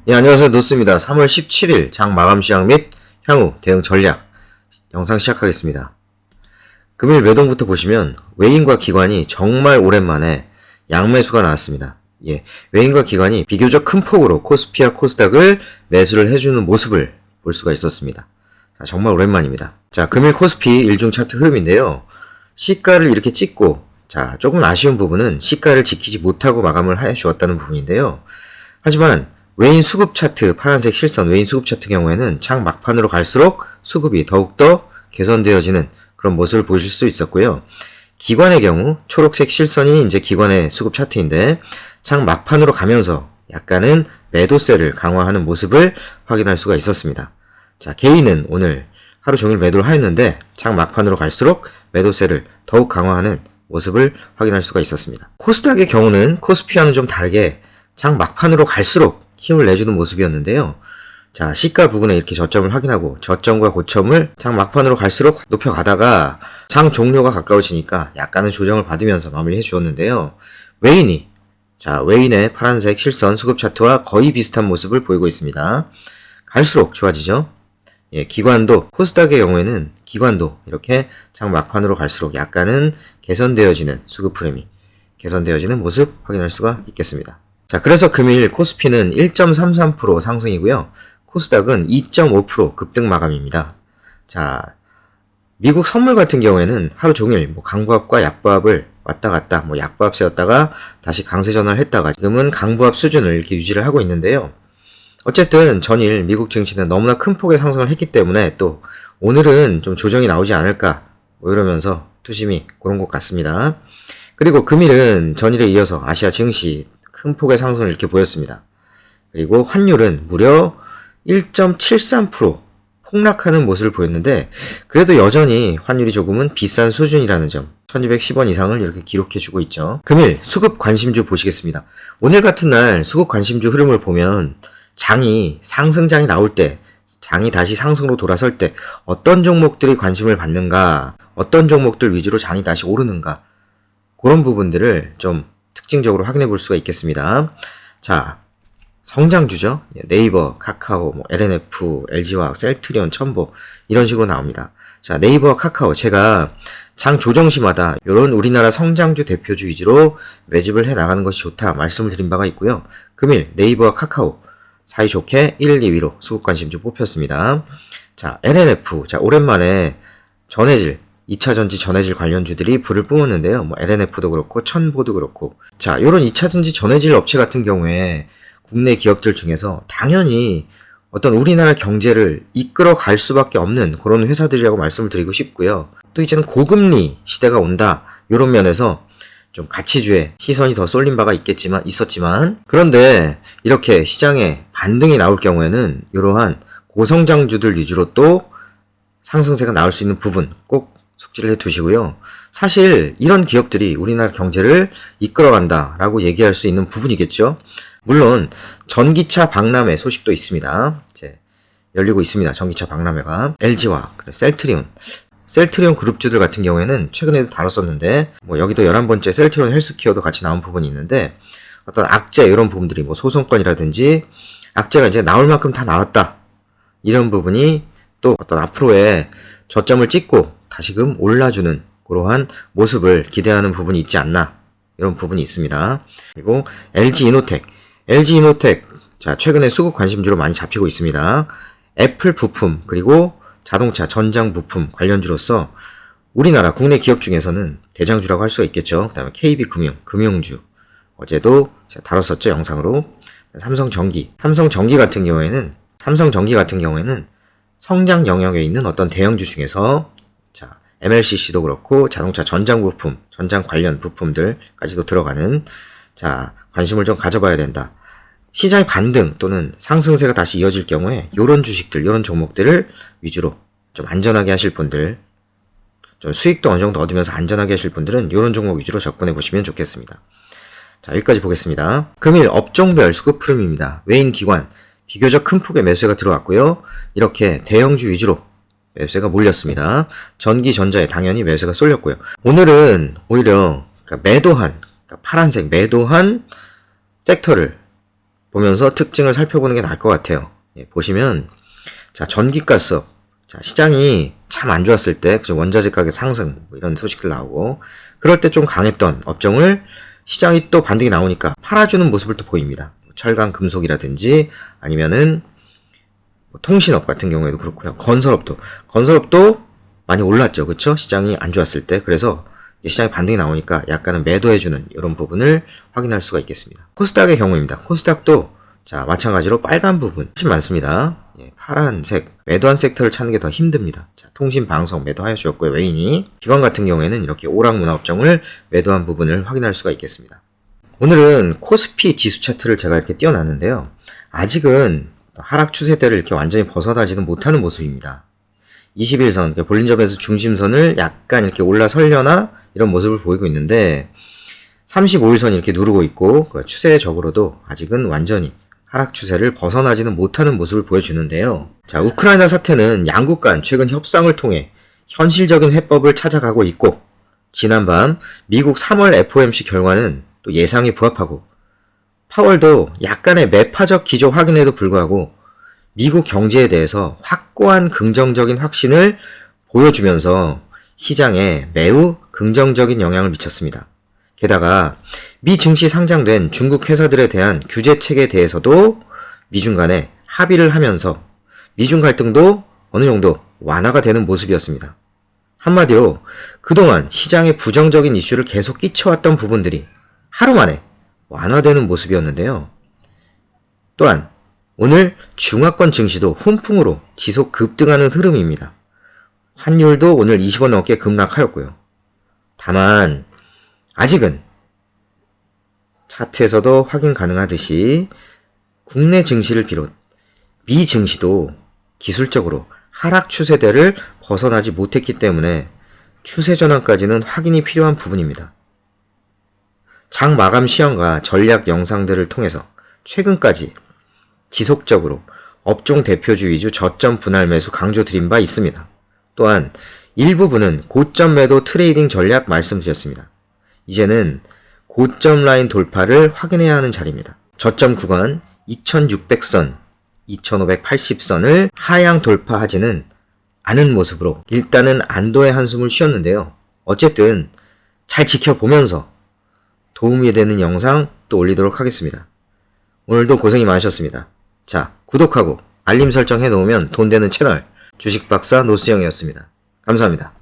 예, 안녕하세요. 노스입니다. 3월 17일 장 마감 시황 및 향후 대응 전략 영상 시작하겠습니다. 금일 매동부터 보시면 외인과 기관이 정말 오랜만에 양매수가 나왔습니다. 예, 외인과 기관이 비교적 큰 폭으로 코스피와 코스닥을 매수를 해주는 모습을 볼 수가 있었습니다. 자, 정말 오랜만입니다. 자, 금일 코스피 일중 차트 흐름인데요. 시가를 이렇게 찍고, 자, 조금 아쉬운 부분은 시가를 지키지 못하고 마감을 해 주었다는 부분인데요. 하지만 외인 수급 차트, 파란색 실선 외인 수급 차트 경우에는 장 막판으로 갈수록 수급이 더욱더 개선되어지는 그런 모습을 보실 수 있었고요. 기관의 경우 초록색 실선이 이제 기관의 수급 차트인데 장 막판으로 가면서 약간은 매도세를 강화하는 모습을 확인할 수가 있었습니다. 자, 개인은 오늘 하루 종일 매도를 하였는데 장 막판으로 갈수록 매도세를 더욱 강화하는 모습을 확인할 수가 있었습니다. 코스닥의 경우는 코스피와는 좀 다르게 장 막판으로 갈수록 힘을 내주는 모습이었는데요. 자, 시가 부근에 이렇게 저점을 확인하고 저점과 고점을 장 막판으로 갈수록 높여가다가 장 종료가 가까워지니까 약간은 조정을 받으면서 마무리해 주었는데요. 외인이, 자, 외인의 파란색 실선 수급 차트와 거의 비슷한 모습을 보이고 있습니다. 갈수록 좋아지죠. 예, 기관도 코스닥의 경우에는 기관도 이렇게 장 막판으로 갈수록 약간은 개선되어지는 수급 프레임이 개선되어지는 모습 확인할 수가 있겠습니다. 자, 그래서 금일 코스피는 1.33% 상승이고요. 코스닥은 2.5% 급등 마감입니다. 자, 미국 선물 같은 경우에는 하루 종일 강보합과 약보합을 왔다 갔다 약보합 세웠다가 다시 강세 전환을 했다가 지금은 강보합 수준을 이렇게 유지를 하고 있는데요. 어쨌든 전일 미국 증시는 너무나 큰 폭의 상승을 했기 때문에 또 오늘은 좀 조정이 나오지 않을까 이러면서 투심이 그런 것 같습니다. 그리고 금일은 전일에 이어서 아시아 증시 큰 폭의 상승을 이렇게 보였습니다. 그리고 환율은 무려 1.73% 폭락하는 모습을 보였는데 그래도 여전히 환율이 조금은 비싼 수준이라는 점 1210원 이상을 이렇게 기록해주고 있죠. 금일 수급 관심주 보시겠습니다. 오늘 같은 날 수급 관심주 흐름을 보면 장이 상승장이 나올 때 장이 다시 상승으로 돌아설 때 어떤 종목들이 관심을 받는가 어떤 종목들 위주로 장이 다시 오르는가 그런 부분들을 좀 특징적으로 확인해 볼 수가 있겠습니다. 자, 성장주죠. 네이버, 카카오, LNF, LG화학, 셀트리온, 첨보 이런 식으로 나옵니다. 자, 네이버와 카카오 제가 장 조정시마다 이런 우리나라 성장주 대표주 위주로 매집을 해 나가는 것이 좋다 말씀을 드린 바가 있고요. 금일 네이버와 카카오 사이좋게 1, 2위로 수급 관심주 뽑혔습니다. 자, LNF 자 오랜만에 전해질 2차전지 전해질 관련주들이 불을 뿜었는데요. LNF도 그렇고 첨보도 그렇고 자, 요런 2차전지 전해질 업체 같은 경우에 국내 기업들 중에서 당연히 어떤 우리나라 경제를 이끌어 갈 수밖에 없는 그런 회사들이라고 말씀을 드리고 싶고요. 또 이제는 고금리 시대가 온다. 요런 면에서 좀 가치주에 시선이 더 쏠린 바가 있었지만 그런데 이렇게 시장에 반등이 나올 경우에는 이러한 고성장주들 위주로 또 상승세가 나올 수 있는 부분 꼭 숙지를 해 두시고요. 사실 이런 기업들이 우리나라 경제를 이끌어간다라고 얘기할 수 있는 부분이겠죠. 물론 전기차 박람회 소식도 있습니다. 이제 열리고 있습니다. 전기차 박람회가 LG화학, 셀트리온 그룹주들 같은 경우에는 최근에도 다뤘었는데 여기도 11번째 셀트리온 헬스케어도 같이 나온 부분이 있는데 어떤 악재 이런 부분들이 소송권이라든지 악재가 이제 나올 만큼 다 나왔다. 이런 부분이 또 어떤 앞으로의 저점을 찍고 다시금 올라주는 그러한 모습을 기대하는 부분이 있지 않나 이런 부분이 있습니다. 그리고 LG이노텍 자 최근에 수급 관심주로 많이 잡히고 있습니다. 애플 부품 그리고 자동차 전장 부품 관련주로서 우리나라 국내 기업 중에서는 대장주라고 할 수가 있겠죠. 그 다음에 KB금융 금융주 어제도 제가 다뤘었죠 영상으로. 삼성전기 같은 경우에는 성장 영역에 있는 어떤 대형주 중에서 자, MLCC도 그렇고 자동차 전장 부품, 전장 관련 부품들까지도 들어가는 자, 관심을 좀 가져봐야 된다. 시장의 반등 또는 상승세가 다시 이어질 경우에 요런 주식들, 요런 종목들을 위주로 좀 안전하게 하실 분들, 좀 수익도 어느 정도 얻으면서 안전하게 하실 분들은 요런 종목 위주로 접근해 보시면 좋겠습니다. 자, 여기까지 보겠습니다. 금일 업종별 수급 흐름입니다. 외인 기관 비교적 큰 폭의 매수세가 들어왔고요. 이렇게 대형주 위주로 매수세가 몰렸습니다. 전기, 전자에 당연히 매수세가 쏠렸고요. 오늘은 오히려 파란색 매도한 섹터를 보면서 특징을 살펴보는 게 나을 것 같아요. 보시면 자, 전기가스업. 자, 시장이 참 안 좋았을 때 원자재 가격 상승 뭐 이런 소식들 나오고 그럴 때 좀 강했던 업종을 시장이 또 반등이 나오니까 팔아주는 모습을 또 보입니다. 철강, 금속이라든지 아니면은 통신업 같은 경우에도 그렇고요. 건설업도 많이 올랐죠. 그쵸? 시장이 안 좋았을 때. 그래서 시장에 반등이 나오니까 약간은 매도해주는 이런 부분을 확인할 수가 있겠습니다. 코스닥의 경우입니다. 코스닥도 자, 마찬가지로 빨간 부분 훨씬 많습니다. 파란색, 매도한 섹터를 찾는 게 더 힘듭니다. 자, 통신, 방송 매도하셨고요. 외인이 기관 같은 경우에는 이렇게 오락문화업종을 매도한 부분을 확인할 수가 있겠습니다. 오늘은 코스피 지수 차트를 제가 이렇게 띄워놨는데요. 아직은 하락 추세대를 이렇게 완전히 벗어나지는 못하는 모습입니다. 21선, 볼린저밴드 중심선을 약간 이렇게 올라서려나 이런 모습을 보이고 있는데 35일선 이렇게 누르고 있고 추세적으로도 아직은 완전히 하락 추세를 벗어나지는 못하는 모습을 보여주는데요. 자, 우크라이나 사태는 양국 간 최근 협상을 통해 현실적인 해법을 찾아가고 있고 지난밤 미국 3월 FOMC 결과는 또 예상에 부합하고 파월도 약간의 매파적 기조 확인에도 불구하고 미국 경제에 대해서 확고한 긍정적인 확신을 보여주면서 시장에 매우 긍정적인 영향을 미쳤습니다. 게다가 미 증시 상장된 중국 회사들에 대한 규제 체계에 대해서도 미중 간에 합의를 하면서 미중 갈등도 어느 정도 완화가 되는 모습이었습니다. 한마디로 그동안 시장에 부정적인 이슈를 계속 끼쳐왔던 부분들이 하루 만에 완화되는 모습이었는데요. 또한 오늘 중화권 증시도 훈풍으로 지속 급등하는 흐름입니다. 환율도 오늘 20원 넘게 급락하였고요. 다만 아직은 차트에서도 확인 가능하듯이 국내 증시를 비롯 미 증시도 기술적으로 하락 추세대를 벗어나지 못했기 때문에 추세 전환까지는 확인이 필요한 부분입니다. 장 마감 시황과 전략 영상들을 통해서 최근까지 지속적으로 업종 대표주 위주 저점 분할 매수 강조드린 바 있습니다. 또한 일부분은 고점 매도 트레이딩 전략 말씀드렸습니다. 이제는 고점 라인 돌파를 확인해야 하는 자리입니다. 저점 구간 2600선, 2580선을 하향 돌파하지는 않은 모습으로 일단은 안도의 한숨을 쉬었는데요. 어쨌든 잘 지켜보면서 도움이 되는 영상 또 올리도록 하겠습니다. 오늘도 고생이 많으셨습니다. 자, 구독하고 알림 설정 해놓으면 돈 되는 채널 주식박사 노수영이었습니다. 감사합니다.